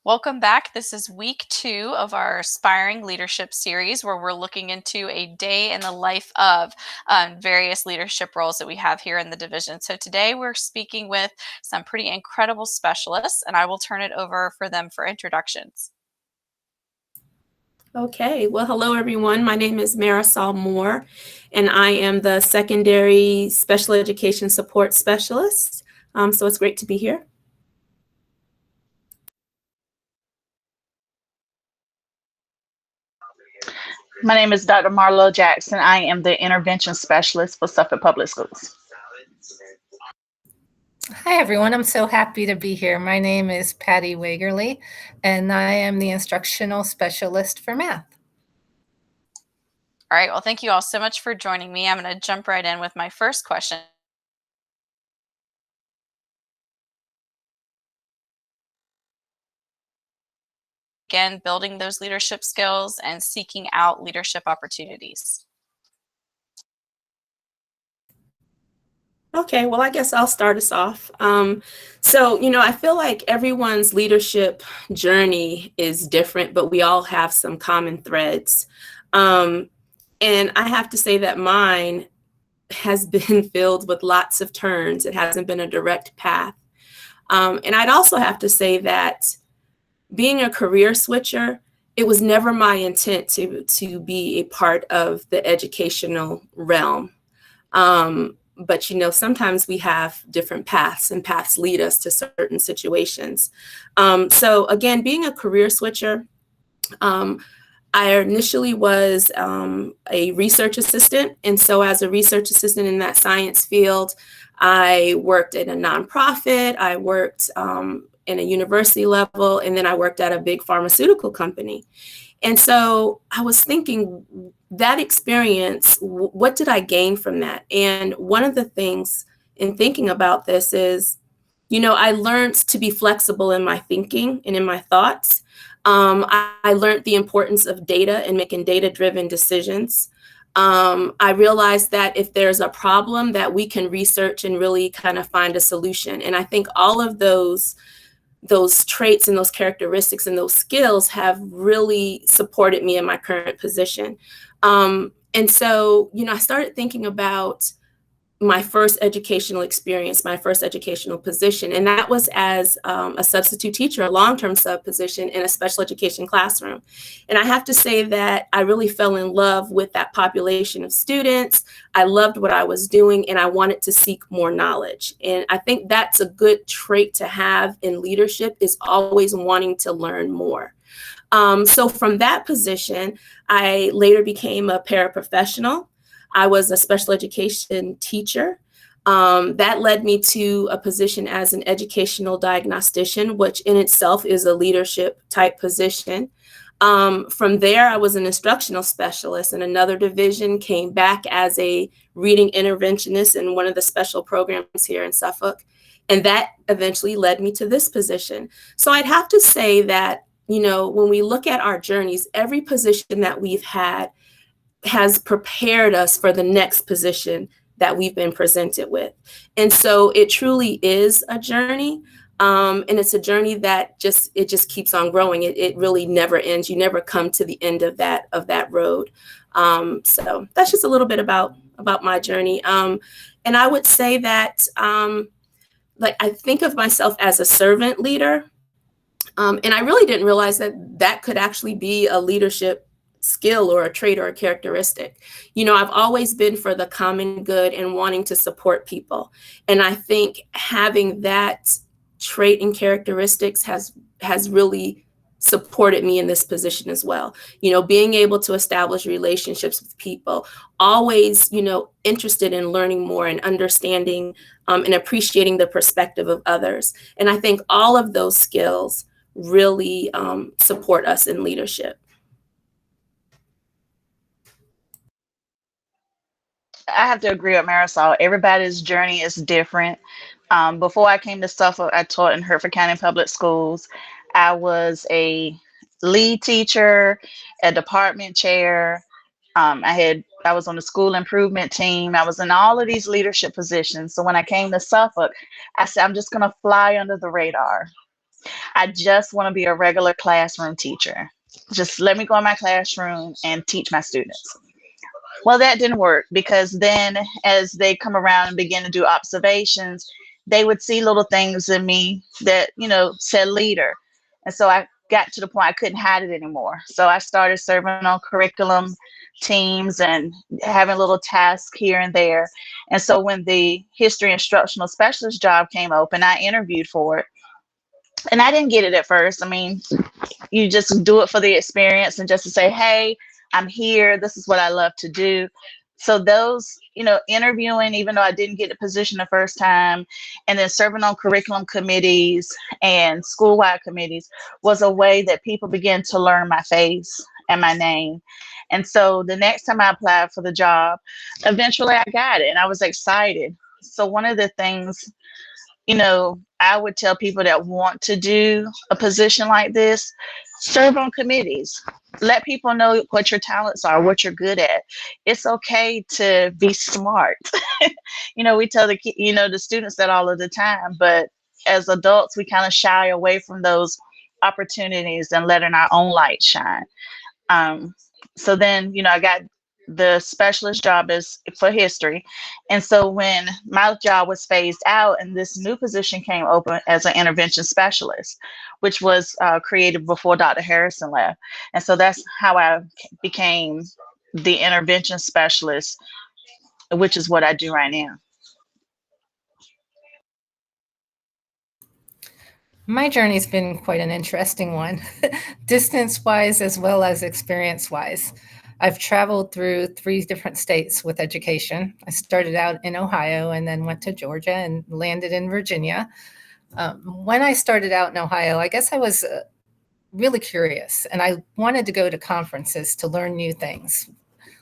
Welcome back. This is week 2 of our Aspiring Leadership series, where we're looking into a day in the life of various leadership roles that we have here in the division. So today we're speaking with some pretty incredible specialists, and I will turn it over for them for introductions. Okay, well, hello everyone. My name is Marisol Moore, and I am the Secondary Special Education Support Specialist. So it's great to be here. My name is Dr. Marlo Jackson. I am the Intervention Specialist for Suffolk Public Schools. Hi, everyone. I'm so happy to be here. My name is Patty Wagerly, and I am the Instructional Specialist for Math. All right, well, thank you all so much for joining me. I'm going to jump right in with my first question. Again, building those leadership skills and seeking out leadership opportunities. Okay, well, I guess I'll start us off. I feel like everyone's leadership journey is different, but we all have some common threads. And I have to say that mine has been filled with lots of turns. It hasn't been a direct path. And I'd also have to say that being a career switcher, it was never my intent to be a part of the educational realm. But sometimes we have different paths, and paths lead us to certain situations. So again, being a career switcher, I initially was a research assistant. And so as a research assistant in that science field, I worked at a nonprofit, I worked in a university level, and then I worked at a big pharmaceutical company. And so I was thinking, that experience, what did I gain from that? And one of the things in thinking about this is, I learned to be flexible in my thinking and in my thoughts. I learned the importance of data and making data-driven decisions. I realized that if there's a problem, that we can research and really kind of find a solution. And I think all of those traits and those characteristics and those skills have really supported me in my current position. And so, I started thinking about my first educational experience, my first educational position, and that was as a substitute teacher, a long-term sub position in a special education classroom. And I have to say that I really fell in love with that population of students. I loved what I was doing, and I wanted to seek more knowledge. And I think that's a good trait to have in leadership, is always wanting to learn more. So from that position, I later became a paraprofessional. I was a special education teacher. That led me to a position as an educational diagnostician, which in itself is a leadership type position. From there, I was an instructional specialist in another division, came back as a reading interventionist in one of the special programs here in Suffolk. And that eventually led me to this position. So I'd have to say that, when we look at our journeys, every position that we've had has prepared us for the next position that we've been presented with. And so it truly is a journey. And it's a journey that just keeps on growing. It really never ends. You never come to the end of that road. So that's just a little bit about my journey. And I would say that I think of myself as a servant leader. And I really didn't realize that could actually be a leadership skill or a trait or a characteristic. I've always been for the common good and wanting to support people. And I think having that trait and characteristics has really supported me in this position as well. Being able to establish relationships with people, always, interested in learning more and understanding and appreciating the perspective of others. And I think all of those skills really support us in leadership. I have to agree with Marisol. Everybody's journey is different. Before I came to Suffolk, I taught in Hertford County Public Schools. I was a lead teacher, a department chair. I was on the school improvement team. I was in all of these leadership positions. So when I came to Suffolk, I said, I'm just going to fly under the radar. I just want to be a regular classroom teacher. Just let me go in my classroom and teach my students. Well, that didn't work because then as they come around and begin to do observations, they would see little things in me that, said leader. And so I got to the point I couldn't hide it anymore. So I started serving on curriculum teams and having little tasks here and there. And so when the history instructional specialist job came open, I interviewed for it. And I didn't get it at first. I mean, you just do it for the experience and just to say, hey, I'm here. This is what I love to do. So those, interviewing, even though I didn't get the position the first time, and then serving on curriculum committees and school-wide committees was a way that people began to learn my face and my name. And so the next time I applied for the job, eventually I got it and I was excited. So one of the things, I would tell people that want to do a position like this, serve on committees. Let people know what your talents are, what you're good at. It's okay to be smart. We tell the students that all of the time, but as adults, we kind of shy away from those opportunities and letting our own light shine. So then, I got the specialist job is for history. And so when my job was phased out and this new position came open as an intervention specialist, which was created before Dr. Harrison left. And so that's how I became the intervention specialist, which is what I do right now. My journey's been quite an interesting one, distance-wise as well as experience-wise. I've traveled through 3 different states with education. I started out in Ohio and then went to Georgia and landed in Virginia. When I started out in Ohio, I guess I was really curious and I wanted to go to conferences to learn new things.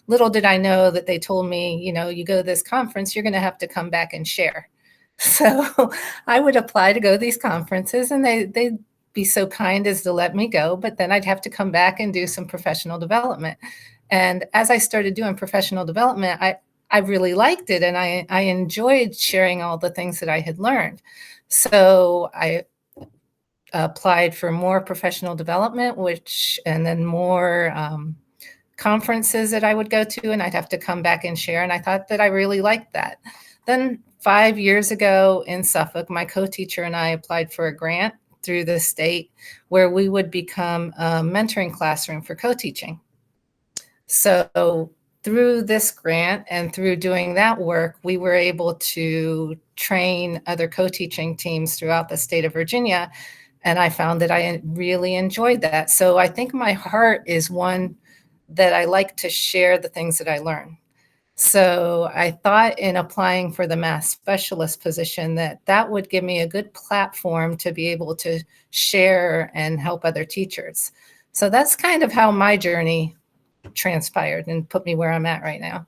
Little did I know that they told me, you go to this conference, you're going to have to come back and share. So I would apply to go to these conferences and they'd be so kind as to let me go, but then I'd have to come back and do some professional development. And as I started doing professional development, I really liked it and I enjoyed sharing all the things that I had learned. So I applied for more professional development, and then more conferences that I would go to and I'd have to come back and share. And I thought that I really liked that. Then 5 years ago in Suffolk, my co-teacher and I applied for a grant through the state where we would become a mentoring classroom for co-teaching. So through this grant and through doing that work, we were able to train other co-teaching teams throughout the state of Virginia. And I found that I really enjoyed that. So I think my heart is one that I like to share the things that I learn. So I thought in applying for the math specialist position that would give me a good platform to be able to share and help other teachers. So that's kind of how my journey transpired and put me where I'm at right now.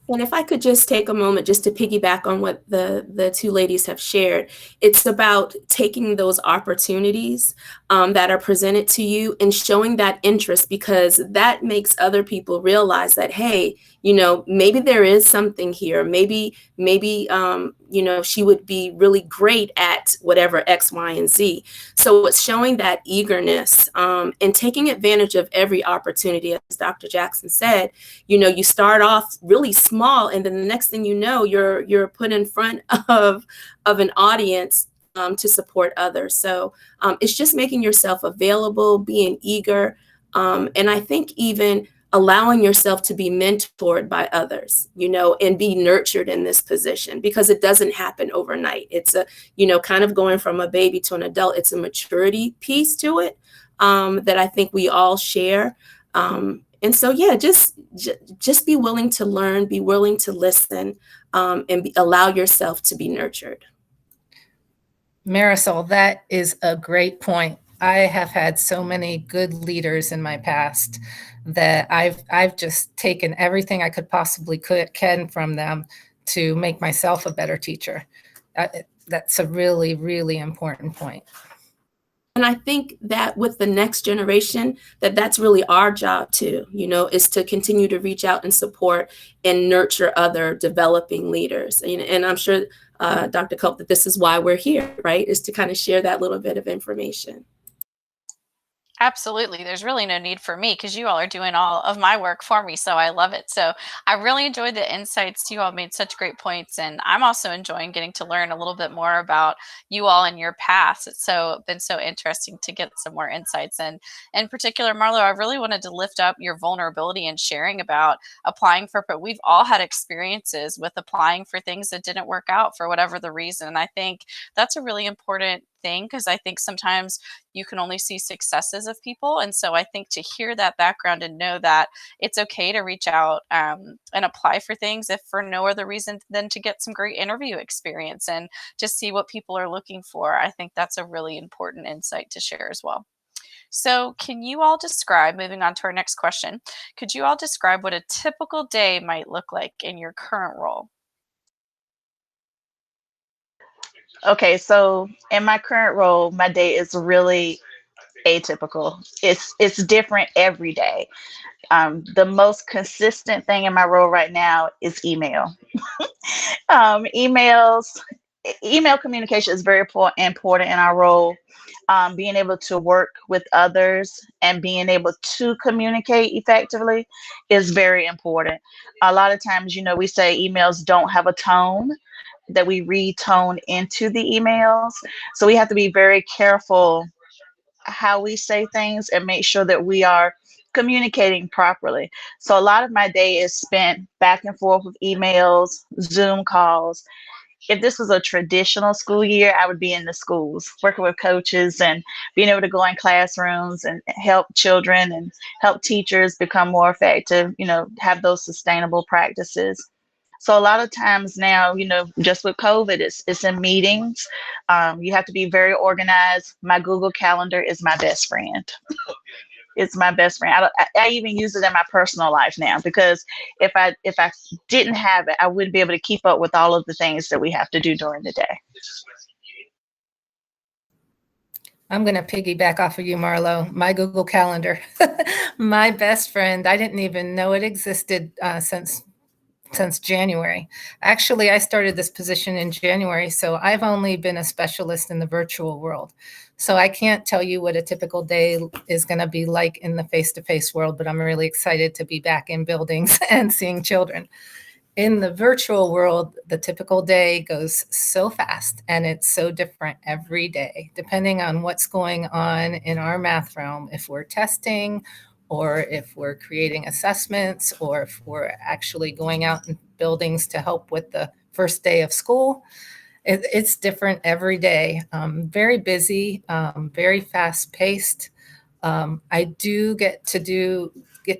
And if I could just take a moment just to piggyback on what the 2 ladies have shared, it's about taking those opportunities that are presented to you and showing that interest, because that makes other people realize that, hey, maybe there is something here. Maybe, she would be really great at whatever X, Y, and Z. So it's showing that eagerness and taking advantage of every opportunity. As Dr. Jackson said, you start off really small, and then the next thing you know, you're put in front of an audience to support others. So it's just making yourself available, being eager, and I think even allowing yourself to be mentored by others, and be nurtured in this position, because it doesn't happen overnight. It's a, kind of going from a baby to an adult. It's a maturity piece to it that I think we all share. And so, yeah, just be willing to learn, be willing to listen, and allow yourself to be nurtured. Marisol, that is a great point. I have had so many good leaders in my past that I've just taken everything I could possibly can from them to make myself a better teacher. That's a really, really important point. I think that with the next generation, that's really our job too, is to continue to reach out and support and nurture other developing leaders. And I'm sure, Dr. Culp, that this is why we're here, right? Is to kind of share that little bit of information. Absolutely. There's really no need for me because you all are doing all of my work for me. So I love it. So I really enjoyed the insights. You all made such great points. And I'm also enjoying getting to learn a little bit more about you all and your paths. It's been so interesting to get some more insights. And in particular, Marlo, I really wanted to lift up your vulnerability and sharing about applying but we've all had experiences with applying for things that didn't work out for whatever the reason. And I think that's a really important thing because I think sometimes you can only see successes of people. And so I think to hear that background and know that it's okay to reach out and apply for things, if for no other reason than to get some great interview experience and to see what people are looking for, I think that's a really important insight to share as well. So, can you all describe, moving on to our next question, could you all describe what a typical day might look like in your current role? Okay, so in my current role, my day is really atypical. It's different every day. The most consistent thing in my role right now is email. um, emails, Email communication is very important in our role. Being able to work with others and being able to communicate effectively is very important. A lot of times, we say emails don't have a tone, that we read tone into the emails. So we have to be very careful how we say things and make sure that we are communicating properly. So a lot of my day is spent back and forth with emails, Zoom calls. If this was a traditional school year, I would be in the schools working with coaches and being able to go in classrooms and help children and help teachers become more effective, have those sustainable practices. So a lot of times now, just with COVID, it's in meetings. You have to be very organized. My Google Calendar is my best friend. It's my best friend. I even use it in my personal life now because if I didn't have it, I wouldn't be able to keep up with all of the things that we have to do during the day. I'm going to piggyback off of you, Marlo. My Google Calendar, my best friend. I didn't even know it existed since January. Actually, I started this position in January, so I've only been a specialist in the virtual world. So I can't tell you what a typical day is going to be like in the face-to-face world, but I'm really excited to be back in buildings and seeing children. In the virtual world, the typical day goes so fast and it's so different every day, depending on what's going on in our math realm. If we're testing, or if we're creating assessments, or if we're actually going out in buildings to help with the first day of school. It's different every day. Very busy, very fast paced. I do get to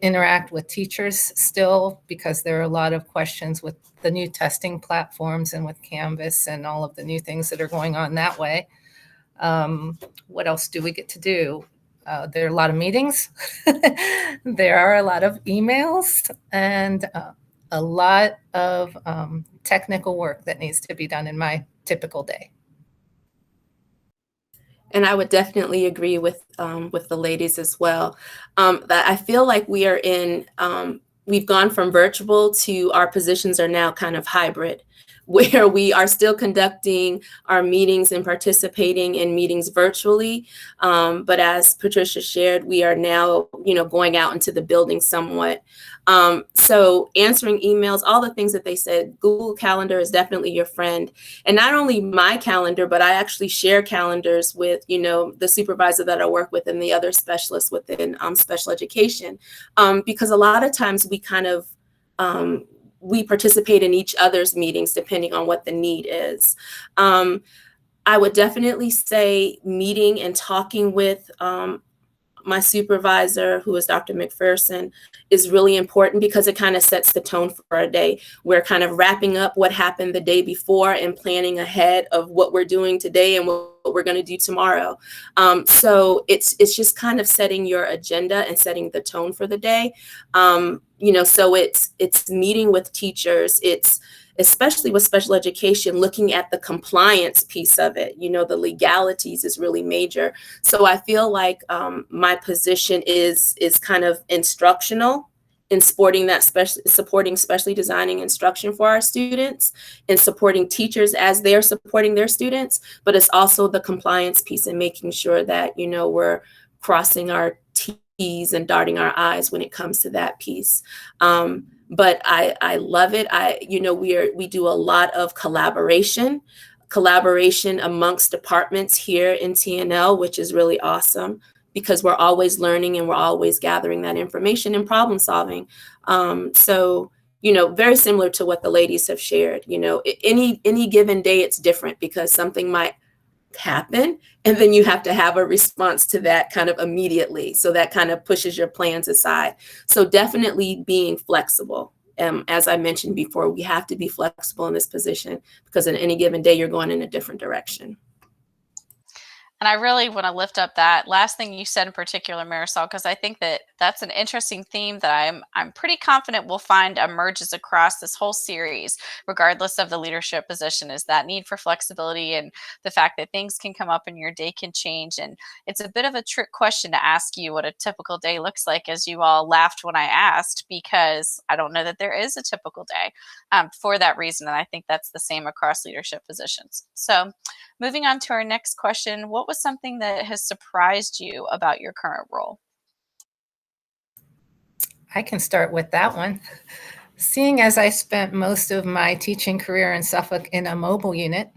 interact with teachers still because there are a lot of questions with the new testing platforms and with Canvas and all of the new things that are going on that way. What else do we get to do? There are a lot of meetings. There are a lot of emails and a lot of technical work that needs to be done in my typical day. And I would definitely agree with the ladies as well. That I feel like we are we've gone from virtual to our positions are now kind of hybrid, where we are still conducting our meetings and participating in meetings virtually. But as Patricia shared, we are now, going out into the building somewhat. So answering emails, all the things that they said, Google Calendar is definitely your friend. And not only my calendar, but I actually share calendars with, the supervisor that I work with and the other specialists within special education. Because a lot of times we kind of, we participate in each other's meetings depending on what the need is. I would definitely say meeting and talking with my supervisor, who is Dr. McPherson, is really important because it kind of sets the tone for our day. We're kind of wrapping up what happened the day before and planning ahead of what we're doing today and what we're going to do tomorrow. So it's just kind of setting your agenda and setting the tone for the day. So it's meeting with teachers. It's especially with special education, looking at the compliance piece of it, the legalities is really major. So I feel like my position is kind of instructional in supporting specially designing instruction for our students and supporting teachers as they're supporting their students, but it's also the compliance piece and making sure that, we're crossing our T's and dotting our I's when it comes to that piece. But I love it. We do a lot of collaboration amongst departments here in TNL, which is really awesome because we're always learning and we're always gathering that information and problem solving. So, very similar to what the ladies have shared, any given day it's different because something might happen and then you have to have a response to that kind of immediately. So that kind of pushes your plans aside. So definitely being flexible. As I mentioned before, we have to be flexible in this position because in any given day you're going in a different direction. And I really want to lift up that last thing you said in particular, Marisol, because I think that that's an interesting theme that I'm pretty confident we'll find emerges across this whole series, regardless of the leadership position, is that need for flexibility and the fact that things can come up and your day can change. And it's a bit of a trick question to ask you what a typical day looks like, as you all laughed when I asked, because I don't know that there is a typical day for that reason. And I think that's the same across leadership positions. So moving on to our next question, what was something that has surprised you about your current role? I can start with that one. Seeing as I spent most of my teaching career in Suffolk in a mobile unit,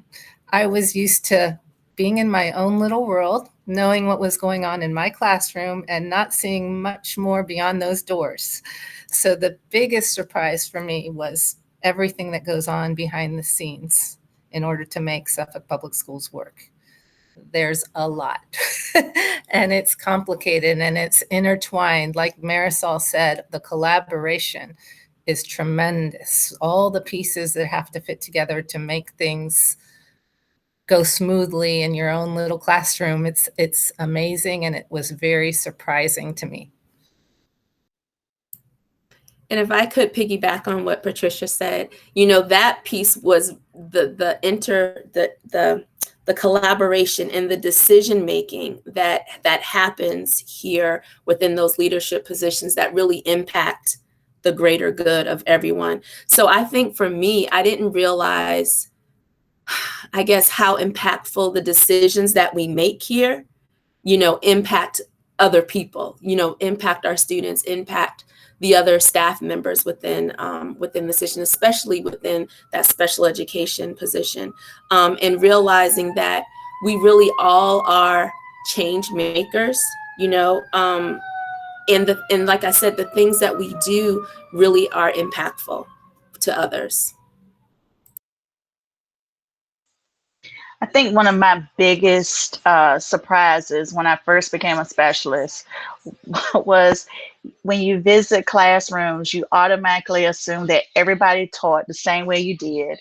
I was used to being in my own little world, knowing what was going on in my classroom and not seeing much more beyond those doors. So the biggest surprise for me was everything that goes on behind the scenes in order to make Suffolk Public Schools work. There's a lot and it's complicated and it's intertwined. Like Marisol said, the collaboration is tremendous. All the pieces that have to fit together to make things go smoothly in your own little classroom. It's amazing. And it was very surprising to me. And if I could piggyback on what Patricia said, that piece was the collaboration and the decision making that happens here within those leadership positions that really impact the greater good of everyone. So I think for me, I didn't realize, I guess, how impactful the decisions that we make here, impact other people, impact our students, impact the other staff members within the position, especially within that special education position, and realizing that we really all are change makers, and like I said, the things that we do really are impactful to others. I think one of my biggest surprises when I first became a specialist was when you visit classrooms, you automatically assume that everybody taught the same way you did.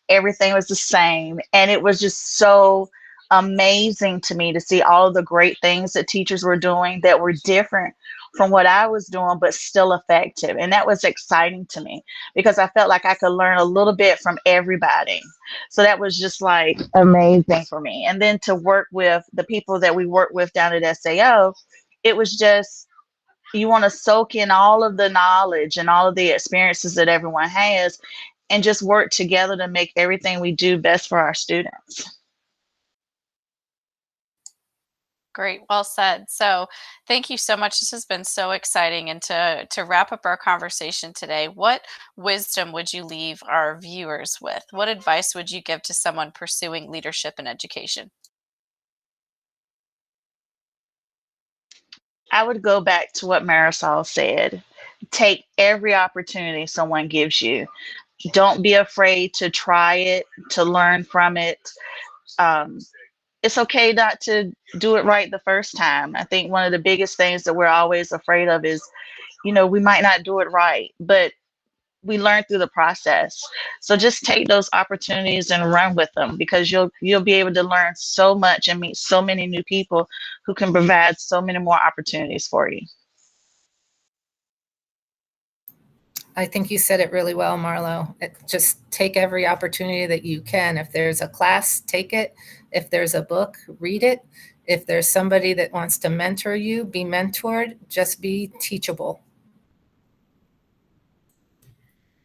Everything was the same. And it was just so amazing to me to see all of the great things that teachers were doing that were different from what I was doing, but still effective. And that was exciting to me because I felt like I could learn a little bit from everybody. So that was just like amazing for me. And then to work with the people that we work with down at SAO, it was just, you want to soak in all of the knowledge and all of the experiences that everyone has and just work together to make everything we do best for our students. Great, well said. So thank you so much. This has been so exciting. And to wrap up our conversation today, what wisdom would you leave our viewers with? What advice would you give to someone pursuing leadership in education? I would go back to what Marisol said. Take every opportunity someone gives you. Don't be afraid to try it, to learn from it. It's okay not to do it right the first time. I think one of the biggest things that we're always afraid of is, we might not do it right, but we learn through the process. So just take those opportunities and run with them because you'll be able to learn so much and meet so many new people who can provide so many more opportunities for you. I think you said it really well, Marlo. Just take every opportunity that you can. If there's a class, take it. If there's a book, read it. If there's somebody that wants to mentor you, be mentored. Just be teachable.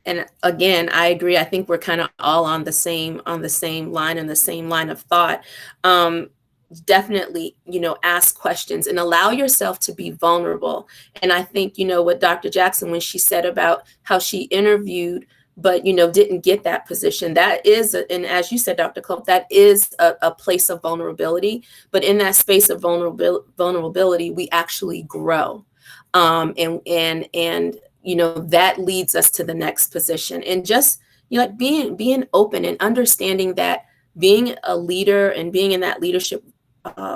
And again, I agree. I think we're kind of all on the same line and the same line of thought. Definitely, ask questions and allow yourself to be vulnerable. And I think, what Dr. Jackson, when she said about how she interviewed, but, didn't get that position, that is, and as you said, Dr. Cole, that is a place of vulnerability. But in that space of vulnerability, we actually grow. And that leads us to the next position. And just, like being open and understanding that being a leader and being in that leadership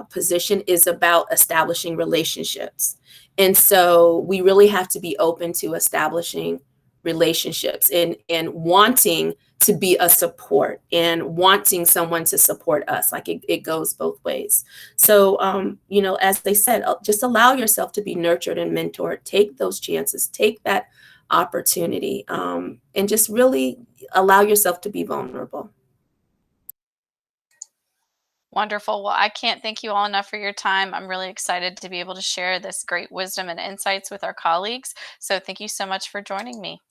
position is about establishing relationships. And so we really have to be open to establishing relationships and wanting to be a support and wanting someone to support us. Like it goes both ways. So, as they said, just allow yourself to be nurtured and mentored. Take those chances, take that opportunity, and just really allow yourself to be vulnerable. Wonderful. Well, I can't thank you all enough for your time. I'm really excited to be able to share this great wisdom and insights with our colleagues. So thank you so much for joining me.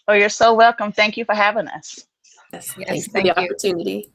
Oh, you're so welcome. Thank you for having us. Yes, Yes, thanks for thank the you. opportunity.